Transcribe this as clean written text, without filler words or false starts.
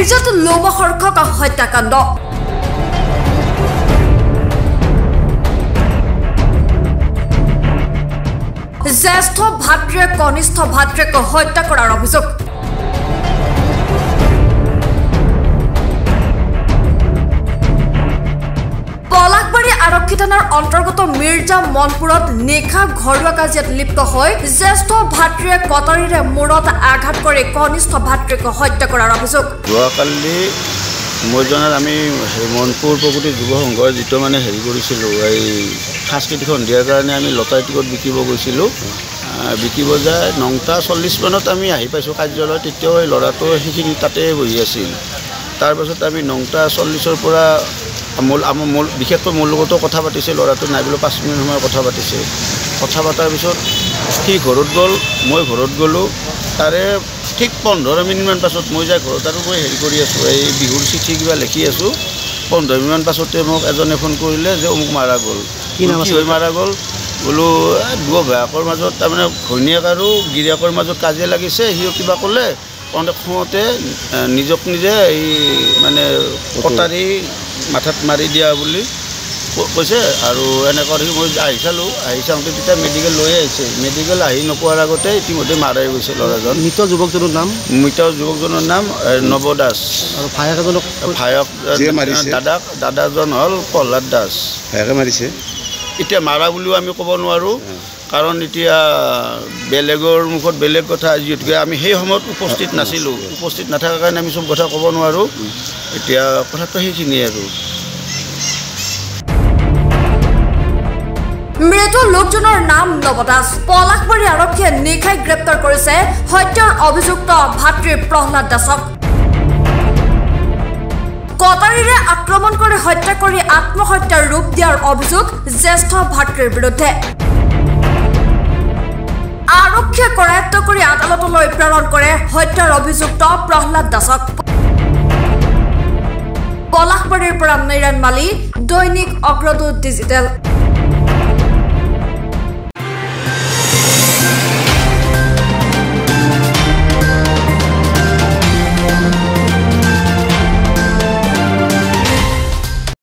মিৰ্জাত লোমহৰ্ষক হত্যাকাণ্ড জ্যেষ্ঠ ভাতৃয়ে কনিষ্ঠ ভাতৃক হত্যা কৰাৰ অভিযোগ পলাশবাৰী আৰক্ষী থানাৰ অন্তৰ্গত মিৰ্জা মনপুৰত নিশা ঘৰুৱা কাজিয়াত লিপ্ত হৈ জ্যেষ্ঠ ভাতৃয়ে কটাৰীৰে মূৰত আঘাত কৰি কনিষ্ঠ ভাতৃক হত্যা কৰাৰ অভিযোগ যোৱাকালি মই জনাত আমি মনপুৰ প্ৰগতি যুৱ সংঘৰ যিটো মানে হেৰি কৰিছিলোঁ এই সাংস্কৃতিক সন্ধিয়াৰ কাৰণে আমি লটাৰী টিকট বিকিব গৈছিলোঁ বিকিব যায় 9:40 মানত আমি আহি পাইছোঁ কাৰ্যালয় তেতিয়াও এই ল'ৰাটো সেইখিনি তাতে বহি আছিল তাৰপাছত আমি 9:40 পৰা বিশেষকৈ মোৰ লগতো কথা পাতিছে ল'ৰাটো নাই বোলো 5 মিনিট সময় কথা পাতিছে কথা পতাৰ পিছত সি ঘৰত গ'ল মই ঘৰত গ'লোঁ তাৰে ঠিক 15 মিনিটমান পাছত মই যাই ঘৰত আৰু মই হেৰি কৰি আছোঁ এই বিহুৰ চিঠি কিবা লিখি আছোঁ 15 মিনিটমান পাছতে মোক এজনে ফোন কৰিলে যে অমুক মাৰা গ'ল কি নাম হৈ মাৰা গ'ল বোলো দুয়ো ভায়েকৰ মাজত তাৰমানে ঘৈণীয়েক আৰু গিৰিয়েকৰ মাজত কাজিয়া লাগিছে সিও কিবা ক'লে অনেক সময়তে নিজক নিজে এই মানে কটাৰী মাথাত মাৰি দিয়া বুলি কৈছে আৰু এনেকৈ মই আহি চালোঁ আহি চাওঁতে তেতিয়া মেডিকেল লৈ আহিছে মেডিকেল আহি নোপোৱাৰ আগতে ইতিমধ্যে মাৰাই গৈছে ল'ৰাজন মৃত যুৱকজনৰ নাম নৱ দাস আৰু ভায়েক দাদাজন হ'ল প্ৰহ্লাদ দাস ভায়েকে মাৰিছে এতিয়া মাৰা বুলিও আমি ক'ব নোৱাৰোঁ কাৰণ এতিয়া বেলেগৰ মুখত বেলেগ কথা যিহেতুকে আমি সেই সময়ত উপস্থিত নাছিলোঁ উপস্থিত নাথাকাৰ কাৰণে আমি চব কথা ক'ব নোৱাৰোঁ এতিয়া কথাটো সেইখিনিয়ে আৰু মৃত লোকজনৰ নাম নৱ দাস পলাশবাৰী আৰক্ষীয়ে নিশাই গ্ৰেপ্তাৰ কৰিছে হত্যাৰ অভিযুক্ত ভাতৃ প্ৰহ্লাদ দাসক কটাৰীৰে আক্ৰমণ কৰি হত্যা কৰি আত্মহত্যাৰ ৰূপ দিয়াৰ অভিযোগ জ্যেষ্ঠ ভাতৃৰ বিৰুদ্ধে আৰক্ষীয়ে কৰায়ত্ব কৰি আদালতলৈ প্ৰেৰণ কৰে হত্যাৰ অভিযুক্ত প্ৰহ্লাদ দাসক পলাশবাৰীৰ পৰা নৈৰাণ মালি দৈনিক অগ্ৰদূত ডিজিটেল